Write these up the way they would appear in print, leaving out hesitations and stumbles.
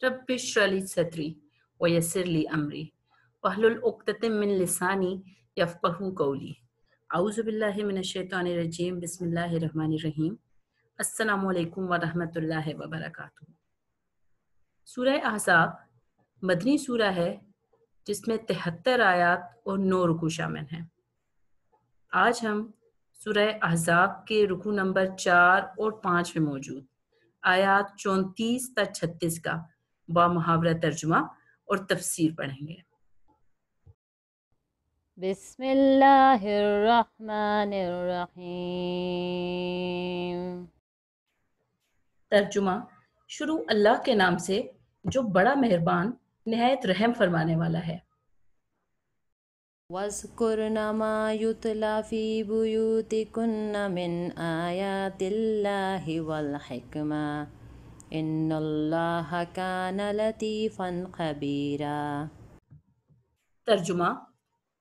Rabbi इश्रह ली सदरी वयस्सिर ली अमरी वहलुल उक़दतम मिन लिसानी यफ़क़हू क़ौली। औज़ु बिल्लाहि मिनश शैतानिर रजीम। बिस्मिल्लाहिर रहमानिर रहीम। अस्सलामु अलैकुम व रहमतुल्लाहि व बरकातुहू। सूरह अहज़ाब मदनी सूरा है जिसमें 73 आयत और 9 रुकू शामिल हैं। आज हम सूरह अहज़ाब के रुकू नंबर 4 और 5 में मौजूद आयत 34 तक 36 का बामुहावरा तर्जुमा और तफसीर पढ़ेंगे। बिस्मिल्लाहिर्रहमानिर्रहीम। तर्जुमा। शुरू अल्लाह के नाम से जो बड़ा मेहरबान निहायत रहम फरमाने वाला है। वज़्कुरन मा युतला फ़ी बुयूतिकुन्न मिन आयातिल्लाहि वल हिक्मा इन्नल्लाहा कान लतीफ़न खबीरा। तर्जुमा।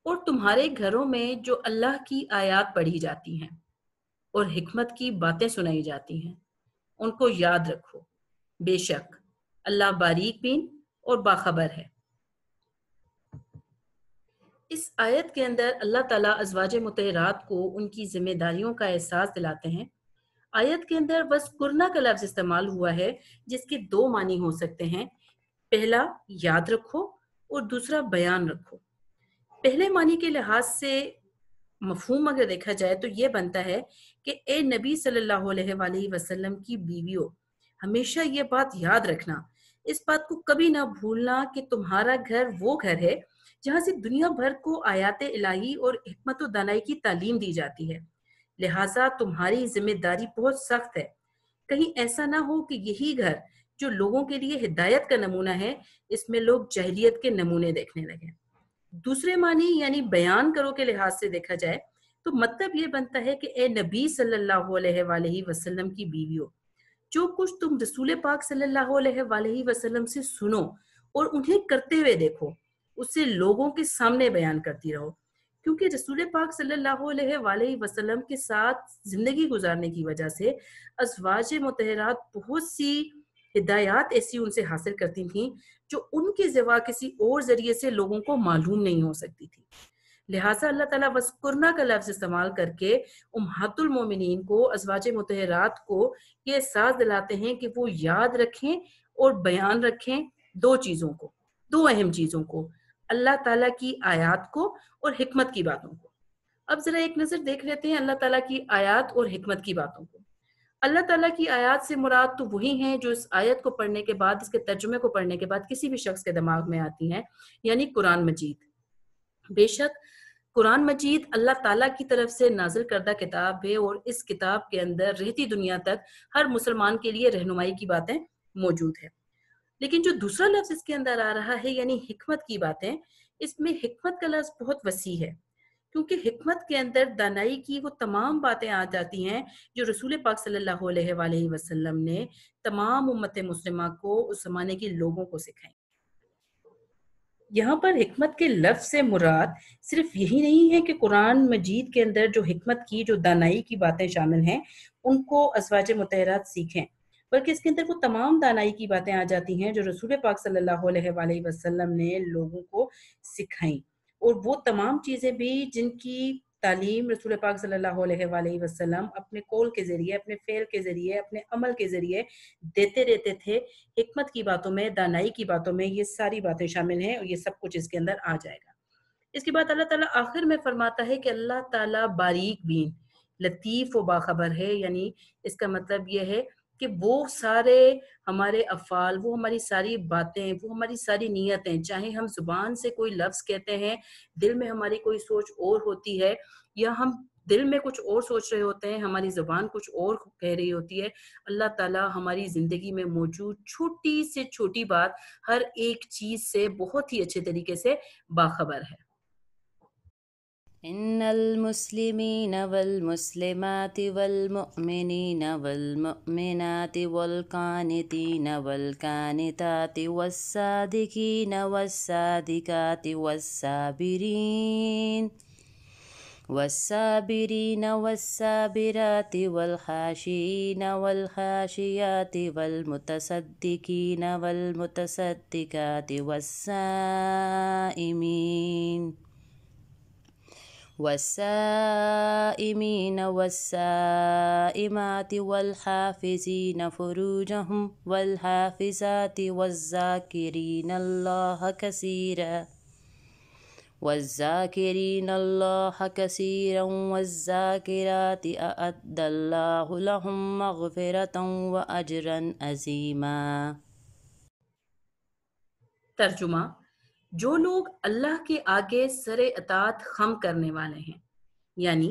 और तुम्हारे घरों में जो अल्लाह की आयत पढ़ी जाती हैं और हिकमत की बातें सुनाई जाती हैं उनको याद रखो, बेशक अल्लाह बारीक बीन और बाखबर है। इस आयत के अंदर अल्लाह ताला अज़वाज मुतहरात को उनकी जिम्मेदारियों का एहसास दिलाते हैं। आयत के अंदर वज़्कुरना का लफ्ज़ इस्तेमाल हुआ है जिसके दो मानी हो सकते हैं, पहला याद रखो और दूसरा बयान रखो। पहले मानी के लिहाज से मफहूम अगर देखा जाए तो ये बनता है कि ए नबी सल्लल्लाहु अलैहि वसल्लम की बीवियों, हमेशा ये बात याद रखना, इस बात को कभी ना भूलना कि तुम्हारा घर वो घर है जहाँ से दुनिया भर को आयात इलाही और हिकमत व दानाई की तालीम दी जाती है। लिहाजा तुम्हारी जिम्मेदारी बहुत सख्त है। कहीं ऐसा ना हो कि यही घर जो लोगों के लिए हिदायत का नमूना है, इसमें लोग जहलियत के नमूने देखने लगे। दूसरे मानी यानी बयान करो के लिहाज से देखा जाए तो मतलब ये बनता है कि ए नबी सल्लल्लाहु अलैहि वसल्लम की बीवियों, जो कुछ तुम रसूल पाक सल्लल्लाहु अलैहि वसल्लम से सुनो और उन्हें करते हुए देखो, उसे लोगों के सामने बयान करती रहो, क्योंकि रसूल पाक सल्लल्लाहु अलैहि वसल्लम के साथ जिंदगी गुजारने की वजह से अज़वाज मुतहरात बहुत सी हिदायत ऐसी उनसे हासिल करती थीं जो उनके सिवा किसी और जरिए से लोगों को मालूम नहीं हो सकती थी। लिहाजा अल्लाह ताला वस्कुरना का लफ्ज़ इस्तेमाल करके उम्महातुल मोमिनीन को, अज़वाज मुतहरात को ये एहसास दिलाते हैं कि वो याद रखें और बयान रखें दो चीज़ों को, दो अहम चीज़ों को, अल्लाह ताला की आयत को और हिकमत की बातों को। अब ज़रा एक नज़र देख लेते हैं अल्लाह ताला की आयत और हिकमत की बातों को। अल्लाह ताला की आयत से मुराद तो वही हैं जो इस आयत को पढ़ने के बाद, इसके तर्जुमे को पढ़ने के बाद किसी भी शख्स के दिमाग में आती हैं, यानी कुरान मजीद। बेशक कुरान मजीद अल्लाह ताला की तरफ से नाजिल करदा किताब है और इस किताब के अंदर रहती दुनिया तक हर मुसलमान के लिए रहनुमाई की बातें मौजूद है। लेकिन जो दूसरा लफ्ज़ इसके अंदर आ रहा है यानी हिकमत की बातें, इसमें हिकमत का लफ्ज़ बहुत वसी है, क्योंकि हिकमत के अंदर दानाई की वो तमाम बातें आ जाती हैं जो रसूल पाक सल्लल्लाहु अलैहि वसल्लम ने तमाम उम्मत मुस्लिमा को, उस ज़माने के लोगों को सिखाई। यहाँ पर हिकमत के लफ्ज़ से मुराद सिर्फ यही नहीं है कि कुरान मजीद के अंदर जो हिकमत की, जो दानाई की बातें शामिल हैं, उनको अज़वाज मुतहरात सीखें, बल्कि इसके अंदर वो तमाम दानाई की बातें आ जाती हैं जो रसूल पाक सल्लल्लाहु अलैहि वसल्लम ने लोगों को सिखाई, और वो तमाम चीज़ें भी जिनकी तालीम रसूल पाक सल्लल्लाहु अलैहि वसल्लम अपने कौल के ज़रिए, अपने फ़ेल के ज़रिए, अपने अमल के ज़रिए देते रहते थे। हिकमत की बातों में, दानाई की बातों में ये सारी बातें शामिल हैं और ये सब कुछ इसके अंदर आ जाएगा। इसके बाद अल्लाह ताला आखिर में फरमाता है कि अल्लाह ताला बारीक बीन, लतीफ़ व बाखबर है, यानी इसका मतलब ये है कि वो सारे हमारे अफ़ाल, वो हमारी सारी बातें, वो हमारी सारी नीयतें, चाहे हम ज़ुबान से कोई लफ्ज़ कहते हैं, दिल में हमारी कोई सोच और होती है, या हम दिल में कुछ और सोच रहे होते हैं, हमारी ज़ुबान कुछ और कह रही होती है, अल्लाह ताला हमारी ज़िंदगी में मौजूद छोटी से छोटी बात, हर एक चीज़ से बहुत ही अच्छे तरीके से बाखबर है। इन्नल मुस्लिमीन वल मुस्लिमाति वल मुअमिनीन वल मुअमिनाति वल कानितीन वल कानिताति वस्सादिकीन वस्सादिकाति वस्साबिरीन والصابرين والصابرات والخاشعين والخاشيات والمتصدقين والمتصدقات والصائمين والصائمات والحافظين فروجهم والحافظات والذاكرين الله كثيرا والذاكرات أعد الله لهم مغفرة وأجرا عظيما۔ ترجمہ: جو لوگ اللہ کے آگے سر اطاعت خم کرنے والے ہیں، یعنی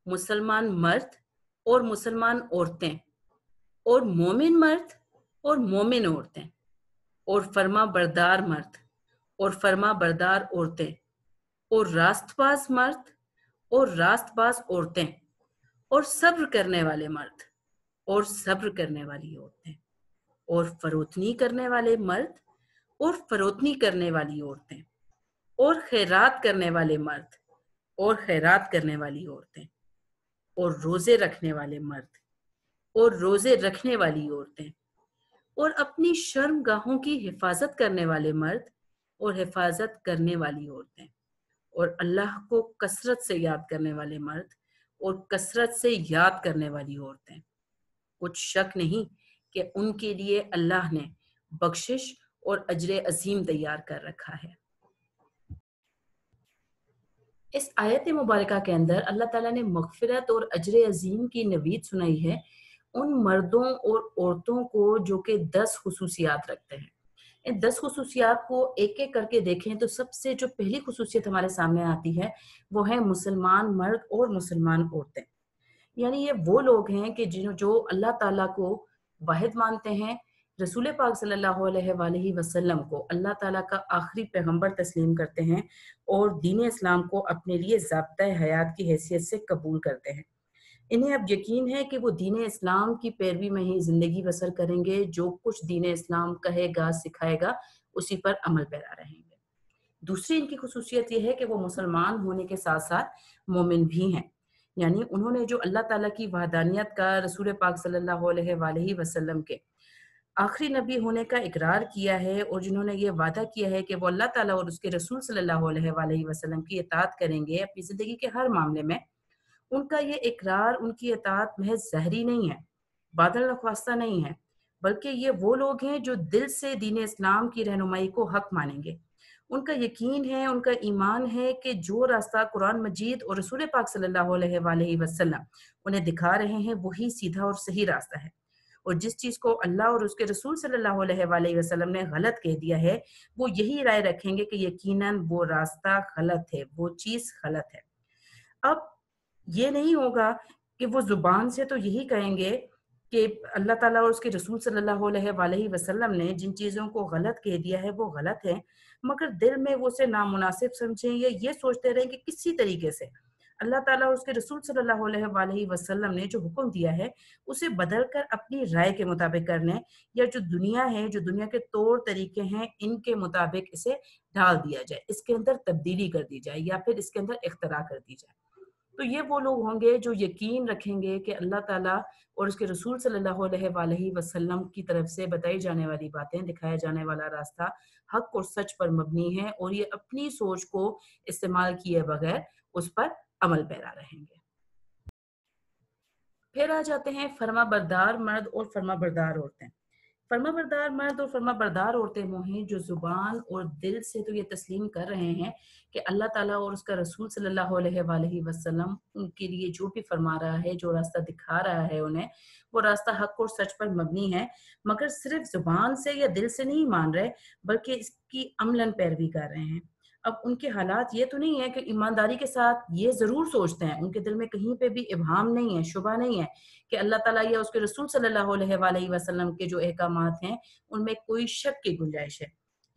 مسلمان مرد اور مسلمان عورتیں، اور مومن مرد اور مومن عورتیں، اور فرما بردار مرد اور فرما بردار عورتیں، اور راست باز مرد اور راست باز عورتیں، اور صبر کرنے والے مرد اور صبر کرنے والی عورتیں، اور فروتنی کرنے والے مرد اور فروتنی کرنے والی عورتیں، اور خیرات کرنے والے مرد اور خیرات کرنے والی عورتیں، اور روزے رکھنے والے مرد اور روزے رکھنے والی عورتیں، اور اپنی شرم گاہوں کی حفاظت کرنے والے مرد اور حفاظت کرنے والی عورتیں، اور اللہ کو کثرت سے یاد کرنے والے مرد اور کثرت سے یاد کرنے والی عورتیں۔ کچھ شک نہیں کہ ان کے لیے اللہ نے بخشش اور اجر عظیم تیار کر رکھا ہے۔ اس آیت مبارکہ کے اندر اللہ تعالیٰ نے مغفرت اور اجر عظیم کی نوید سنائی ہے ان مردوں اور عورتوں کو جو کہ 10 خصوصیات رکھتے ہیں۔ ان 10 خصوصیات کو ایک ایک کر کے دیکھیں تو سب سے جو پہلی خصوصیت ہمارے سامنے آتی ہے وہ ہے مسلمان مرد اور مسلمان عورتیں۔ یعنی یہ وہ لوگ ہیں کہ جو اللہ تعالیٰ کو واحد مانتے ہیں، رسول پاک صلی اللہ علیہ وآلہ وسلم کو اللہ تعالیٰ کا آخری پیغمبر تسلیم کرتے ہیں اور دین اسلام کو اپنے لیے ضابطۂ حیات کی حیثیت سے قبول کرتے ہیں۔ انہیں اب یقین ہے کہ وہ دین اسلام کی پیروی میں ہی زندگی بسر کریں گے، جو کچھ دین اسلام کہے گا سکھائے گا اسی پر عمل پیرا رہیں گے۔ دوسری ان کی خصوصیت یہ ہے کہ وہ مسلمان ہونے کے ساتھ ساتھ مومن بھی ہیں، یعنی انہوں نے جو اللہ تعالیٰ کی وحدانیت کا، رسول پاک صلی اللہ علیہ وآلہ وسلم کے آخری نبی ہونے کا اقرار کیا ہے، اور جنہوں نے یہ وعدہ کیا ہے کہ وہ اللہ تعالیٰ اور اس کے رسول صلی اللہ علیہ وآلہ وسلم کی اطاعت کریں گے اپنی زندگی کے ہر معاملے میں، ان کا یہ اقرار، ان کی اطاعت محض ظاہری نہیں ہے، باطن نخواستہ نہیں ہے، بلکہ یہ وہ لوگ ہیں جو دل سے دین اسلام کی رہنمائی کو حق مانیں گے۔ ان کا یقین ہے، ان کا ایمان ہے کہ جو راستہ قرآن مجید اور رسول پاک صلی اللہ علیہ وآلہ وسلم انہیں دکھا رہے ہیں وہی سیدھا اور صحیح راستہ ہے، اور جس چیز کو اللہ اور اس کے رسول صلی اللہ علیہ وآلہ وسلم نے غلط کہہ دیا ہے وہ یہی رائے رکھیں گے کہ یقیناً وہ راستہ غلط ہے، وہ چیز غلط ہے۔ اب یہ نہیں ہوگا کہ وہ زبان سے تو یہی کہیں گے کہ اللہ تعالیٰ اور اس کے رسول صلی اللہ علیہ وآلہ وسلم نے جن چیزوں کو غلط کہہ دیا ہے وہ غلط ہے، مگر دل میں وہ اسے نامناسب سمجھیں یا یہ سوچتے رہیں کہ کسی طریقے سے اللہ تعالیٰ اور اس کے رسول صلی اللہ علیہ وآلہ وسلم نے جو حکم دیا ہے اسے بدل کر اپنی رائے کے مطابق کرنے، یا جو دنیا ہے، جو دنیا کے طور طریقے ہیں، ان کے مطابق اسے ڈال دیا جائے، اس کے اندر تبدیلی کر دی جائے یا پھر اس کے اندر اختراع کر دی جائے۔ تو یہ وہ لوگ ہوں گے جو یقین رکھیں گے کہ اللہ تعالیٰ اور اس کے رسول صلی اللہ علیہ وآلہ وسلم کی طرف سے بتائی جانے والی باتیں، دکھایا جانے والا راستہ حق اور سچ پر مبنی ہے، اور یہ اپنی سوچ کو استعمال کیے بغیر اس پر عمل پیرا رہیں گے۔ پھر آ جاتے ہیں فرما بردار مرد اور فرما بردار عورتیں۔ فرما بردار مرد اور فرما بردار عورتیں وہ ہیں جو زبان اور دل سے تو یہ تسلیم کر رہے ہیں کہ اللہ تعالیٰ اور اس کا رسول صلی اللہ علیہ وآلہ وسلم ان کے لیے جو بھی فرما رہا ہے، جو راستہ دکھا رہا ہے انہیں، وہ راستہ حق اور سچ پر مبنی ہے، مگر صرف زبان سے یا دل سے نہیں مان رہے بلکہ اس کی عملاً پیروی کر رہے ہیں۔ اب ان کے حالات یہ تو نہیں ہے کہ ایمانداری کے ساتھ یہ ضرور سوچتے ہیں، ان کے دل میں کہیں پہ بھی ابہام نہیں ہے، شبہ نہیں ہے کہ اللہ تعالیٰ یا اس کے رسول صلی اللہ علیہ وآلہ وسلم کے جو احکامات ہیں ان میں کوئی شک کی گنجائش ہے،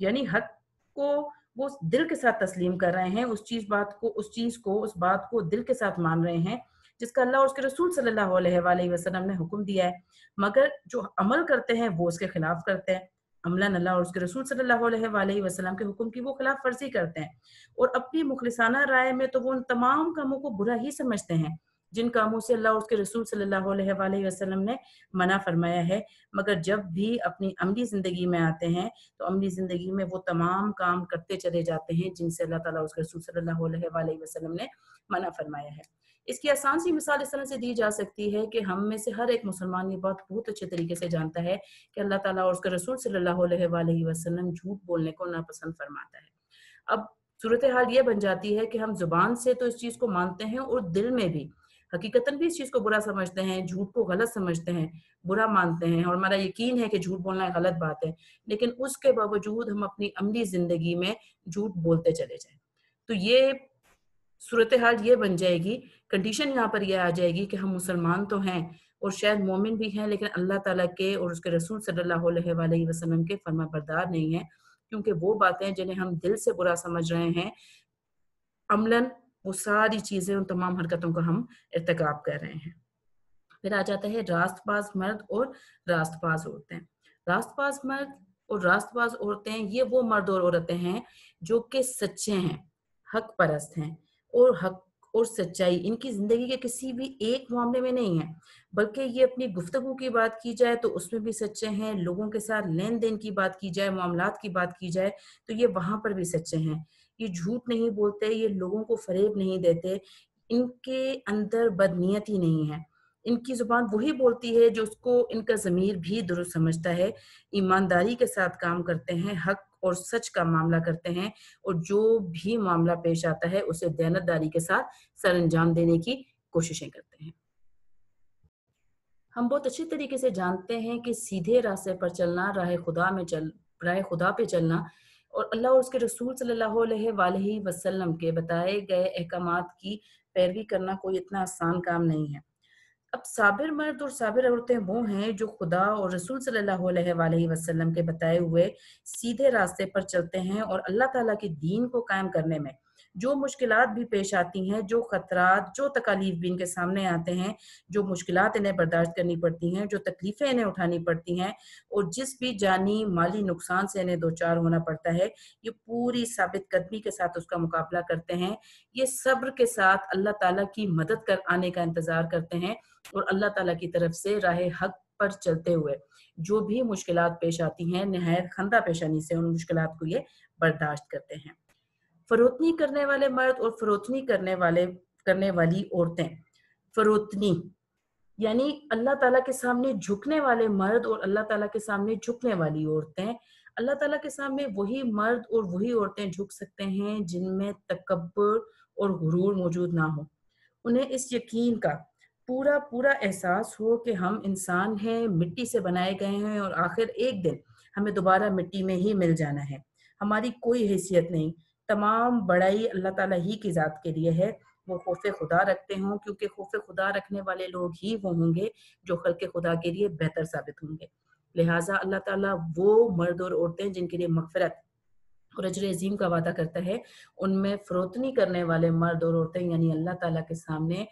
یعنی حق کو وہ دل کے ساتھ تسلیم کر رہے ہیں، اس بات کو دل کے ساتھ مان رہے ہیں جس کا اللہ اور اس کے رسول صلی اللہ علیہ وآلہ وسلم نے حکم دیا ہے، مگر جو عمل کرتے ہیں وہ اس کے خلاف کرتے ہیں۔ अमलन अल्लाह और उसके रसूल सल्लल्लाहु अलैहि वसल्लम के हुक्म की वो खिलाफ वर्जी करते हैं और अपनी मुखलिसाना राय में तो वो उन तमाम कामों को बुरा ही समझते हैं जिन कामों से अल्लाह और उसके रसूल सल्लल्लाहु अलैहि वसल्लम ने मना फरमाया है। मगर जब भी अपनी अमली ज़िंदगी में आते हैं तो अमली ज़िंदगी में वो तमाम काम करते चले जाते हैं जिनसे अल्लाह ताला और उसके रसूल सल्लल्लाहु अलैहि वसल्लम ने मना फरमाया है। इसकी आसान सी मिसाल इस तरह से दी जा सकती है कि हम में से हर एक मुसलमान ये बात बहुत अच्छे तरीके से जानता है कि अल्लाह ताला और उसके रसूल सल्लल्लाहु अलैहि वसल्लम झूठ बोलने को नापसंद फरमाता है। अब सूरत हाल ये बन जाती है कि हम जुबान से तो इस चीज़ को मानते हैं और दिल में भी हकीकतन भी इस चीज़ को बुरा समझते हैं, झूठ को गलत समझते हैं, बुरा मानते हैं और हमारा यकीन है कि झूठ बोलना गलत बात है। लेकिन उसके बावजूद हम अपनी अमली ज़िंदगी में झूठ बोलते चले जाएँ। तो ये सूरत हाल ये बन जाएगी, कंडीशन यहाँ पर ये आ जाएगी कि हम मुसलमान तो हैं और शायद मोमिन भी हैं, लेकिन अल्लाह ताला के और उसके रसूल सल्लल्लाहु अलैहि वसल्लम के फरमाबरदार नहीं हैं, क्योंकि वो बातें जिन्हें हम दिल से बुरा समझ रहे हैं, अमलन वो सारी चीज़ें, उन तमाम हरकतों का हम इर्तिकाब कर रहे हैं। फिर आ जाता है रास्तबाज़ मर्द और रास्तबाज़ औरतें। रास्तबाज़ मर्द और रास्तबाज़ औरतें ये वो मर्द और औरतें हैं जो कि सच्चे हैं, हक परस्त हैं और हक और सच्चाई इनकी ज़िंदगी के किसी भी एक मामले में नहीं है, बल्कि ये अपनी गुफ्तगू की बात की जाए तो उसमें भी सच्चे हैं, लोगों के साथ लेन-देन की बात की जाए, मामलात की बात की जाए तो ये वहाँ पर भी सच्चे हैं। ये झूठ नहीं बोलते, ये लोगों को फ़रेब नहीं देते, इनके अंदर बदनीयती नहीं है। इनकी ज़ुबान वही बोलती है जो उसको इनका ज़मीर भी दुरुस्त समझता है, ईमानदारी के साथ काम करते हैं, हक और सच का मामला करते हैं और जो भी मामला पेश आता है उसे दयानतदारी के साथ सरअंजाम देने की कोशिशें करते हैं। हम बहुत अच्छी तरीके से जानते हैं कि सीधे रास्ते पर चलना, राह खुदा पे चलना और अल्लाह और उसके रसूल सल्लल्लाहु अलैहि वसल्लम के बताए गए अहकामात की पैरवी करना कोई इतना आसान काम नहीं है। अब साबिर मर्द और साबिर औरतें वो हैं जो खुदा और रसूल सल्लल्लाहु अलैहि वसल्लम के बताए हुए सीधे रास्ते पर चलते हैं और अल्लाह ताला के दीन को कायम करने में जो मुश्किलात भी पेश आती हैं, जो खतरात, जो तकालीफ भी इनके सामने आते हैं, जो मुश्किलात इन्हें बर्दाश्त करनी पड़ती हैं, जो तकलीफें इन्हें उठानी पड़ती हैं और जिस भी जानी माली नुकसान से इन्हें दो चार होना पड़ता है, ये पूरी साबित कदमी के साथ उसका मुकाबला करते हैं। ये सब्र के साथ अल्लाह ताला की मदद कर आने का इंतज़ार करते हैं और अल्लाह ताला की तरफ से राह हक पर चलते हुए जो भी मुश्किलात पेश आती हैं, निहायत खंदा पेशानी से उन मुश्किलात को ये बर्दाश्त करते हैं। फरोतनी करने वाले मर्द और फरोतनी करने वाली औरतें। फरोतनी यानी अल्लाह ताला के सामने झुकने वाले मर्द और अल्लाह ताला के सामने झुकने वाली औरतें। अल्लाह ताला के सामने वही मर्द और वही औरतें झुक सकते हैं जिनमें तकब्बुर और गुरूर मौजूद ना हो। उन्हें इस यकीन का पूरा एहसास हो कि हम इंसान हैं, मिट्टी से बनाए गए हैं और आखिर एक दिन हमें दोबारा मिट्टी में ही मिल जाना है। हमारी कोई हैसियत नहीं, तमाम बड़ाई अल्लाह ताला ही की ज़ात के लिए है। वो खौफ़ खुदा रखते हों क्योंकि खौफ़ खुदा रखने वाले लोग ही वो होंगे जो खल्क़ खुदा के लिए बेहतर साबित होंगे। लिहाज़ा अल्लाह ताला वो मर्द और औरतें जिनके लिए मग़फ़िरत और अजर अज़ीम का वादा करता है, उनमें फ़रोतनी करने वाले मर्द और औरतें यानी अल्लाह ताला के सामने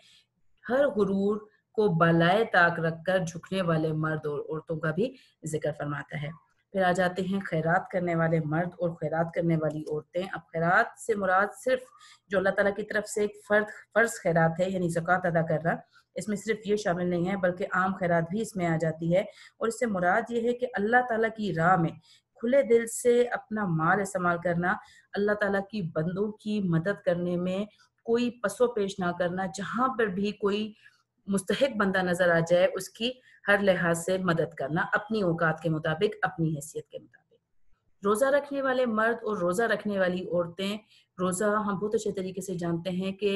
हर गुरूर को बालाए ताक रखकर झुकने वाले मर्द और औरतों का भी ज़िक्र फरमाता है। फिर आ जाते हैं खैरात करने वाले मर्द और खैरात करने वाली औरतें। अब खैरात से मुराद सिर्फ़ जो अल्लाह ताला की तरफ से एक फ़र्ज़ खैरात है यानी ज़कात अदा करना, इसमें सिर्फ़ ये शामिल नहीं है बल्कि आम खैरात भी इसमें आ जाती है और इससे मुराद ये है कि अल्लाह ताला की राह में खुले दिल से अपना माल इस्तेमाल करना, अल्लाह ताला की बंदों की मदद करने में कोई पसो-पेश ना करना, जहाँ पर भी कोई मुस्तहिक बंदा नज़र आ जाए, उसकी हर लिहाज से मदद करना, अपनी औकात के मुताबिक, अपनी हैसियत के मुताबिक। रोज़ा रखने वाले मर्द और रोज़ा रखने वाली औरतें, रोज़ा हम बहुत अच्छे तरीके से जानते हैं कि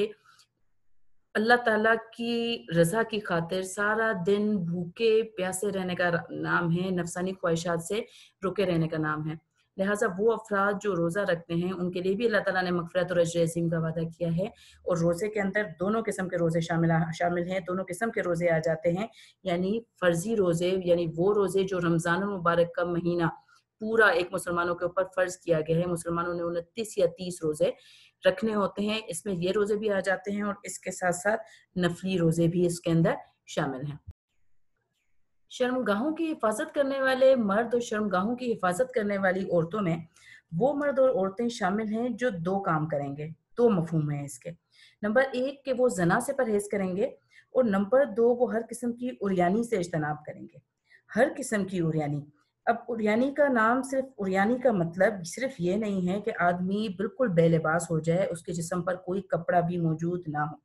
अल्लाह ताला की रज़ा की खातिर सारा दिन भूखे प्यासे रहने का नाम है, नफ़सानी ख्वाहिशात से रुके रहने का नाम है। लिहाज़ा वो अफ़राद जो रोज़ा रखते हैं, उनके लिए भी अल्लाह ताला ने मग़फ़िरत और अजर अज़ीम का वादा किया है और रोज़े के अंदर दोनों किस्म के रोज़े शामिल हैं, दोनों किस्म के रोज़े आ जाते हैं, यानी फ़र्ज़ी रोज़े यानी वो रोज़े जो रमज़ान मुबारक का महीना पूरा एक मुसलमानों के ऊपर फ़र्ज़ किया गया है। मुसलमानों ने 29 या 30 रोज़े रखने होते हैं, इसमें ये रोज़े भी आ जाते हैं और इसके साथ-साथ नफ़ली रोज़े भी इसके अंदर शामिल हैं। शर्मगाहों की हिफाजत करने वाले मर्द और शर्मगाहों की हिफाजत करने वाली औरतों में वो मर्द और औरतें शामिल हैं जो दो काम करेंगे। दो मफहूम हैं इसके। नंबर एक कि वो जना से परहेज करेंगे, और नंबर दो वो हर किस्म की उरियानी से इज्तनाब करेंगे। हर किस्म की उरियानी। अब उरियानी का नाम, सिर्फ उरियानी का मतलब सिर्फ ये नहीं है कि आदमी बिल्कुल बेलिबास हो जाए, उसके जिस्म पर कोई कपड़ा भी मौजूद ना हो,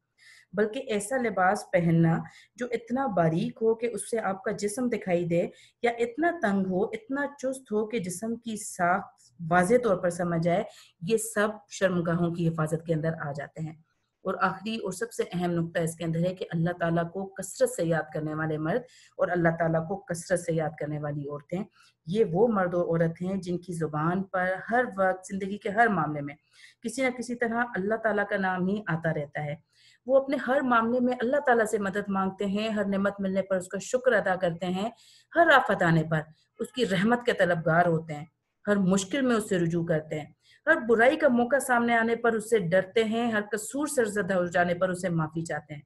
बल्कि ऐसा लिबास पहनना जो इतना बारीक हो कि उससे आपका जिस्म दिखाई दे, या इतना तंग हो, इतना चुस्त हो कि जिस्म की साख वाज़ेह तौर पर समझ आए। ये सब शर्मगाहों की हिफाजत के अंदर आ जाते हैं। और आखिरी और सबसे अहम नुक्ता इसके अंदर है कि अल्लाह ताला को कसरत से याद करने वाले मर्द और अल्लाह ताला को कसरत से याद करने वाली औरतें, ये वो मर्द और औरत हैं जिनकी ज़ुबान पर हर वक्त ज़िंदगी के हर मामले में किसी न किसी तरह अल्लाह ताला का नाम ही आता रहता है। वो अपने हर मामले में अल्लाह ताला से मदद मांगते हैं, हर नेमत मिलने पर उसका शुक्र अदा करते हैं, हर आफत आने पर उसकी रहमत के तलबगार होते हैं, हर मुश्किल में उससे रुजू करते हैं, हर बुराई का मौका सामने आने पर उससे डरते हैं, हर कसूर सरज़दा हो जाने पर उससे माफ़ी चाहते हैं।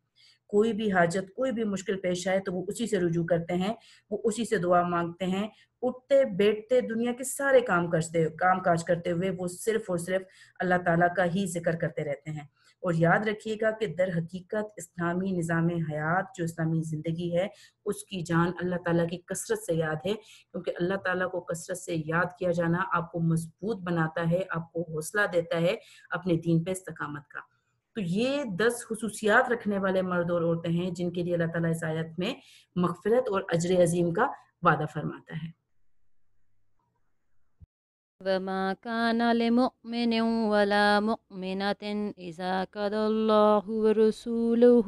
कोई भी हाजत, कोई भी मुश्किल पेश आए तो वो उसी से रुजू करते हैं, वो उसी से दुआ मांगते हैं। उठते बैठते दुनिया के सारे काम काज करते हुए वो सिर्फ और सिर्फ अल्लाह ताला का ही जिक्र करते रहते हैं। और याद रखिएगा कि दर हकीकत इस्लामी निज़ाम हयात, जो इस्लामी ज़िंदगी है, उसकी जान अल्लाह ताला की कसरत से याद है, क्योंकि अल्लाह ताला को कसरत से याद किया जाना आपको मजबूत बनाता है, आपको हौसला देता है अपने दीन पे इस्तकामत का। तो ये 10 खुसूसियात रखने वाले मर्द और औरतें हैं जिनके लिए अल्लाह ताला इस आयत में मग़फ़िरत और अज्र अज़ीम का वादा फरमाता है। وما كان لمؤمن ولا مؤمنة إذا قضى الله ورسوله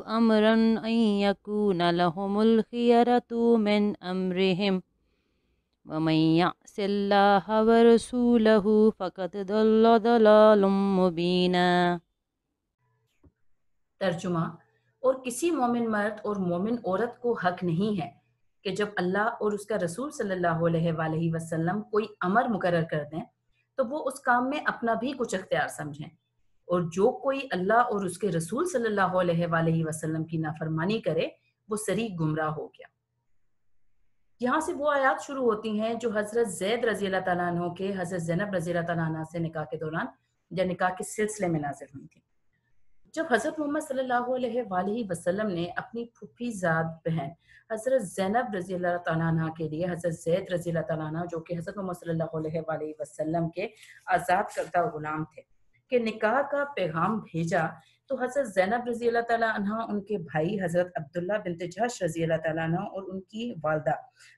أمرا أن يكون لهم الخيرة من أمرهم ومن يعص الله ورسوله فقد ضل ضلالا مبينا. तर्जुमा। और किसी मोमिन मर्द और मोमिन औरत को हक नहीं है कि जब अल्लाह और उसका रसूल सल्लल्लाहु अलैहि वसल्लम कोई अमर मुकर्रर कर दें तो वो उस काम में अपना भी कुछ इख्तियार समझें। और जो कोई अल्लाह और उसके रसूल सल्लल्लाहु अलैहि वसल्लम की नाफरमानी करे वो सरी गुमराह हो गया। यहाँ से वो आयात शुरू होती हैं जो हजरत जैद रजी अल्लाह तआला अन्हो के हजरत ज़ैनब रजी अल्लाह तआला अन्हा से निकाह के दौरान या निकाह के सिलसिले में नाजिल हुई थी। जब हज़रत मोहम्मद सल्लल्लाहु अलैहि वसल्लम ने अपनी फूफीज़ाद बहन हज़रत ज़ैनब रज़ी अल्लाह तआला अन्हा के लिए हज़रत ज़ैद रज़ी अल्लाह तआला अन्हा, जो कि हज़रत मोहम्मद सल्लल्लाहु अलैहि वसल्लम के आज़ाद करदा गुलाम थे, के निकाह का पैगाम भेजा, तो हज़रत ज़ैनब रज़ी अल्लाह तआला अन्हा उनके भाई हज़रत अब्दुल्ला बिन्त जहश रज़ी अल्लाह तआला अन्हा और उनकी वालिदा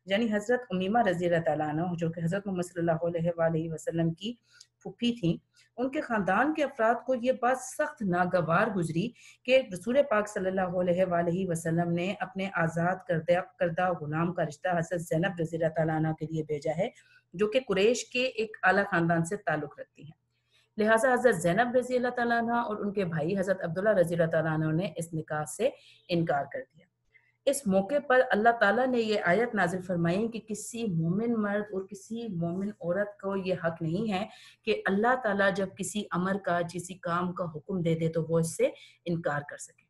यानी हज़रत उम्मीमा रज़ी अल्लाह तआला अन्हा, जो कि हज़रत मोहम्मद सल्लल्लाहु अलैहि वसल्लम की फूफी थीं, उनके ख़ानदान के अफ़राद को ये बात सख्त नागवार गुजरी कि रसूल पाक सल्लल्लाहु अलैहि वसल्लम ने अपने आज़ाद करदा गुलाम का रिश्ता हज़रत ज़ैनब रज़ी अल्लाह तआला अन्हा के लिए भेजा है, जो कि कुरैश के एक आला ख़ानदान से ताल्लुक़ रखती हैं। लिहाजा हज़रत ज़ैनब रज़ी अल्लाह तआला अन्हा और उनके भाई हज़रत अब्दुल्ला रज़ी अल्लाह तआला अन्हु ने इस निकाह से इनकार कर दिया। इस मौके पर अल्लाह ताला ने ये आयत नाज़िल फरमाई कि किसी मोमिन मर्द और किसी मोमिन औरत को ये हक नहीं है कि अल्लाह ताला जब किसी अमर का, किसी काम का हुक्म दे दे तो वो इससे इनकार कर सके।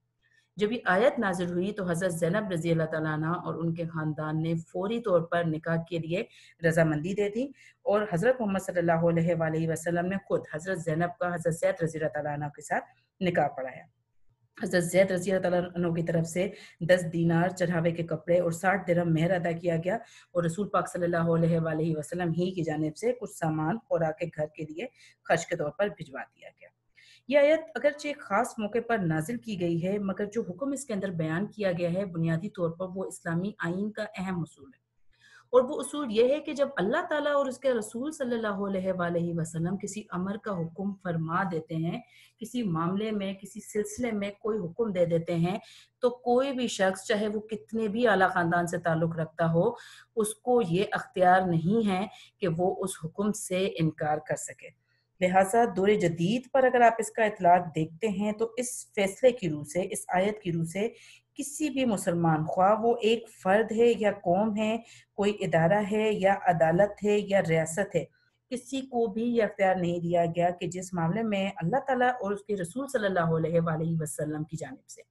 जब ये आयत नाज़िल हुई तो हज़रत ज़ैनब रज़ी अल्लाह तआला अन्हा और उनके ख़ानदान ने फ़ौरी तौर पर निकाह के लिए रज़ामंदी दे दी, और हज़रत मोहम्मद सल्लल्लाहु अलैहि वसल्लम ने खुद हज़रत ज़ैनब का हज़रत ज़ैद रज़ी अल्लाह तआला अन्हा के साथ निकाह पढ़ाया। हज़रत ज़ैद रज़ी अल्लाह तआला अन्हु की तरफ से 10 दीनार चढ़ावे के कपड़े और 60 दिरहम मेहर अदा किया गया, और रसूल पाक सल्लल्लाहु अलैहि वसल्लम ही की जानिब से कुछ सामान खुरा के घर के लिए खर्च के तौर पर भिजवा दिया गया। ये आयत अगरचे एक ख़ास मौके पर नाज़िल की गई है, मगर जो हुक्म इसके अंदर बयान किया गया है बुनियादी तौर पर वो इस्लामी आईन का अहम उसूल है। और वो उसूल ये है कि जब अल्लाह ताला और उसके रसूल सल्लल्लाहु अलैहि वसल्लम किसी अमर का हुक्म फरमा देते हैं, किसी मामले में, किसी सिलसिले में कोई हुक्म दे देते हैं, तो कोई भी शख्स चाहे वो कितने भी आला ख़ानदान से ताल्लुक़ रखता हो, उसको ये अख्तियार नहीं है कि वो उस हुक्म से इनकार कर सके। लिहाजा दौर जदीद पर अगर आप इसका इतलाक़ देखते हैं तो इस फैसले की रूह से, इस आयत की रूह से किसी भी मुसलमान, ख्वाह वो एक फ़र्द है या कौम है, कोई इदारा है या अदालत है या रियासत है, किसी को भी ये अख्तियार नहीं दिया गया कि जिस मामले में अल्लाह ताला और उसके रसूल सल्लल्लाहु अलैहि वसल्लम की जानिब से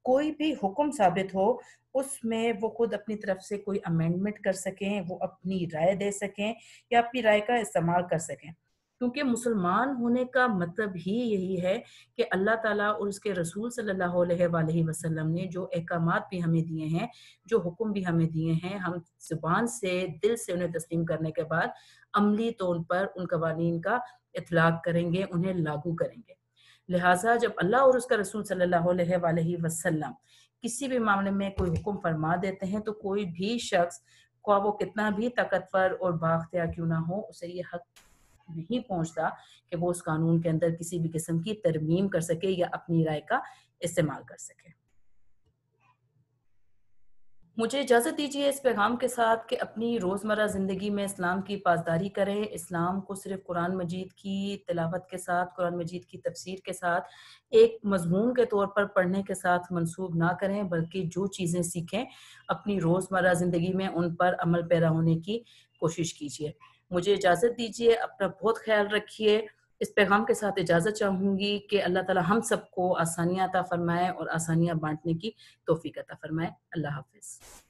कोई भी हुक्म साबित हो, उसमें वो खुद अपनी तरफ से कोई अमेंडमेंट कर सकें, वो अपनी राय दे सकें या अपनी राय का इस्तेमाल कर सकें। क्योंकि मुसलमान होने का मतलब ही यही है कि अल्लाह ताला और उसके रसूल सल्लल्लाहु अलैहि वसल्लम ने जो अहकामात भी हमें दिए हैं, जो हुक्म भी हमें दिए हैं, हम ज़ुबान से, दिल से उन्हें तस्लीम करने के बाद अमली तौर पर उन कवानीन का इत्लाक़ करेंगे, उन्हें लागू करेंगे। लिहाजा जब अल्लाह और उसका रसूल सल्लल्लाहु अलैहि वसल्लम किसी भी मामले में कोई हुक्म फरमा देते हैं, तो कोई भी शख्स, ख्वाह वो कितना भी ताकतवर और बाख्तियार क्यों ना हो, उसे ये हक नहीं पहुंचता कि वो उस कानून के अंदर किसी भी किस्म की तरमीम कर सके या अपनी राय का इस्तेमाल कर सके। मुझे इजाज़त दीजिए इस पैगाम के साथ कि अपनी रोज़मर्रा ज़िंदगी में इस्लाम की पासदारी करें। इस्लाम को सिर्फ़ कुरान मजीद की तिलावत के साथ, कुरान मजीद की तफ़सीर के साथ एक मज़मून के तौर पर पढ़ने के साथ मंसूब ना करें, बल्कि जो चीज़ें सीखें, अपनी रोज़मर्रा ज़िंदगी में उन पर अमल पैरा होने की कोशिश कीजिए। मुझे इजाज़त दीजिए, अपना बहुत ख़्याल रखिए। इस पैगाम के साथ इजाज़त चाहूँगी कि अल्लाह ताला हम सबको आसानियाँ अता फ़रमाए और आसानियाँ बाँटने की तौफ़ीक अता फ़रमाए। अल्लाह हाफ़िज़।